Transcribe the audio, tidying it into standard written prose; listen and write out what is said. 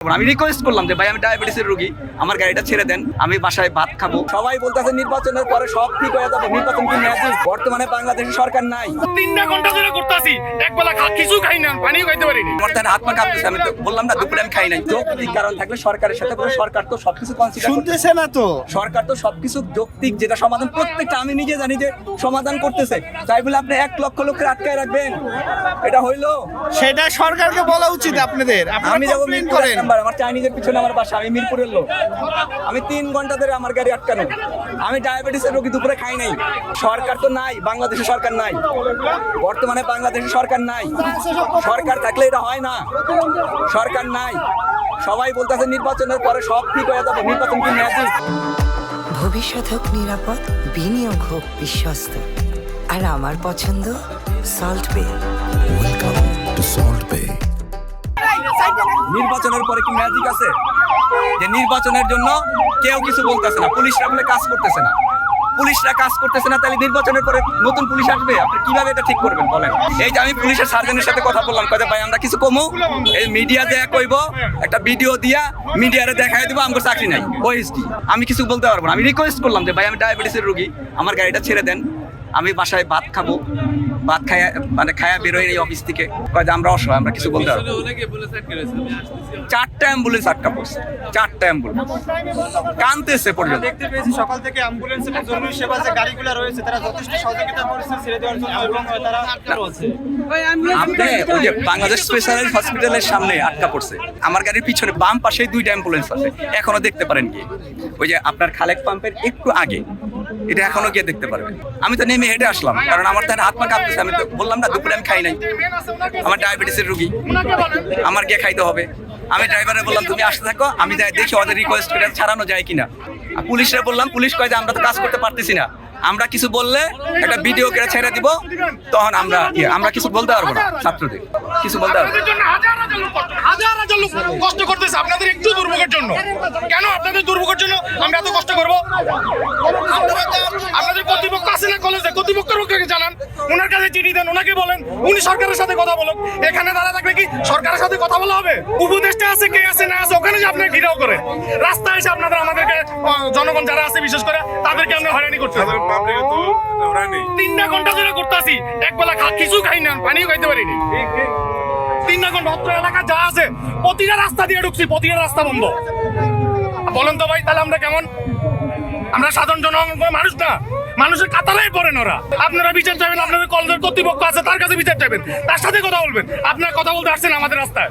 আমি রিকোয়েস্ট করলাম যে ভাই আমি ডায়াবেটিসের রোগী, আমার গাড়িটা ছেড়ে দেন, আমি বাসায় ভাত খাবো। সবাই বলতেছে নির্বাচনের পরে সব ঠিক হয়ে যাবে, নির্বাচন কি ম্যাজিক? বর্তমানে বাংলাদেশের সরকার নাই। 3 ঘন্টা ধরে করতেছি, একবেলা কিছু খাই না, পানিও খাইতে পারিনি। আমার তার হাত পা কাঁপতেছে, আমি তো বললাম না দুপুরে আমি খাই নাই। যৌক্তিক কারণ থাকলে সরকারের সাথে বলে, সরকার তো সবকিছু কনসিডার শুনতেছে না তো। সরকার তো সবকিছু যৌক্তিক, যেটা সমাধান প্রত্যেকটা আমি নিজে জানি যে সমাধান করতেছে। তাই বলে আপনি 1 লক্ষ লোককে আটকায় রাখবেন, এটা হইলো? সেটা সরকারকে বলা উচিত আপনাদের। আমি যাবো মিরপুর 1 নাম্বার, আমার চাইনিজের পিছনে আমার বাসা, আমি মিরপুরের লোক। আমি 3 ঘন্টা ধরে আমার গাড়ি আটকানো। আমি ডায়াবেটিসের রোগী, দুপুরে খাই নাই। সরকার তো নাই, বাংলাদেশের সরকার নাই। বর্তমানে বাংলাদেশের সরকার নাই। সরকার থাকলে এটা হয় না, সরকার নাই। সবাই বলতেছে নির্বাচনের পরে সব ঠিক হয়ে যাবে, নির্বাচন কি ম্যাজিক? ভবিষ্যৎ হোক নিরাপদ, বিনিয়োগ হোক বিশ্বস্ত, আর আমার পছন্দ সল্ট বে। ওয়েলকাম টু সল্ট বে। নির্বাচনের পরে কি ম্যাজিক আছে যে নির্বাচনের জন্য কেউ কিছু বলতেছে না? পুলিশরা বলে কাজ করতেছে না, পুলিশরা কাজ করতেছে না, তাহলে নির্বাচনের পরে নতুন পুলিশ আসবে? আপনি কিভাবে এটা ঠিক করবেন বলেন? এই যে আমি পুলিশের সার্জনের সাথে কথা বললাম, কয়ে ভাই আমরা কিছু কমু, এই মিডিয়া দেয়া কইব, একটা ভিডিও দিয়া মিডিয়ারে দেখাই দিব আমার চাকরি নাই, ওএসডি। আমি কিছু বলতে পারবো না। আমি রিকোয়েস্ট করলাম যে ভাই আমি ডায়াবেটিসের রোগী, আমার গাড়িটা ছেড়ে দেন, আমি বাসায় ভাত খাবো, ভাত খায়া মানে খায়া বেরোই এই অফিস থেকে। কয় যে আমরা অসহায়, আমরা কিছু বলতে পারবো। 4টা অ্যাম্বুলেন্স আটকা পড়ছে, 4টা অ্যাম্বুলেন্স কানতেছে পর্যন্ত। দেখতে পেয়েছি সকাল থেকে অ্যাম্বুলেন্স এবং জরুরি সেবা যে গাড়িগুলো রয়েছে তারা যথেষ্ট সহযোগিতা করেছে ছেড়ে দেওয়ার জন্য, এবং তারা আটকানো আছে। আপনি ওই যে বাংলাদেশ স্পেশালাইজড হসপিটালের সামনে আটকা পড়ছে, আমার গাড়ির পিছনে বাম পাশে 2টা অ্যাম্বুলেন্স আছে, এখনো দেখতে পারেন কি? ওই যে আপনার খালেক পাম্পের একটু আগে, এটা এখনো গিয়ে দেখতে পারবেন। আমি তো নেমে হেঁটে আসলাম, কারণ আমার তার হাত পা কাঁপতেছে। আমি তো বললাম না দুপুরে আমি খাই নাই, আমার ডায়াবেটিসের রোগী, আমার গিয়ে খাইতে হবে। আমি ড্রাইভারে বললাম তুমি আসতে থাকো, আমি যাই দেখি ওদের রিকোয়েস্ট করে ছাড়ানো যায় কিনা। পুলিশরা বললাম, পুলিশ কয় যে আমরা তো কাজ করতে পারতেছি না, আমরা কিছু বললে একটা ভিডিও করে ছেড়ে দিব, তখন আমরা কিছু বলতে পারবো না, ছাত্রদের কিছু বলতে পারবো না। আপনাদের জন্য হাজার হাজার লোক কষ্ট করতেছে, আপনাদের একটু দুর্ভোগের জন্য। কেন আপনাদের দুর্ভোগের জন্য আমরা এত কষ্ট করবো? আপনাদের কর্তৃপক্ষ আছে না কলেজে, কর্তৃপক্ষকে জানান, ওনার কাছে চিঠি দেন, ওনাকে বলেন উনি সরকারের সাথে কথা বলুন। এখানে দাঁড়া থাকলে কি সরকারের সাথে কথা বলা হবে? উপদেষ্টা আছে, কে আছে না আছে, ওখানে যে আপনার ঘিরাও করে রাস্তায় এসে আপনাদের আমাদেরকে, জনগণ যারা আছে বিশেষ করে তাদেরকে আমরা হয়রানি করতে 3 ঘন্টা ধরে করতেছি, একবেলা কিছু খাই না, পানিও খাইতে পারিনি। 3 ঘন্টা অত্র এলাকা যা আছে প্রতিটা রাস্তা দিয়ে ঢুকছি, প্রতিটা রাস্তা বন্ধ। বলেন তো ভাই, তাহলে আমরা কেমন? আমরা সাধারণ জনগণ মানুষ না, মানুষের কাতারেই পড়েন ওরা। আপনারা বিচার চাইবেন, আপনাদের কলেজের কর্তৃপক্ষ আছে তার কাছে বিচার চাইবেন, তার সাথে কথা বলবেন। আপনারা কথা বলতে আসছেন আমাদের রাস্তায়।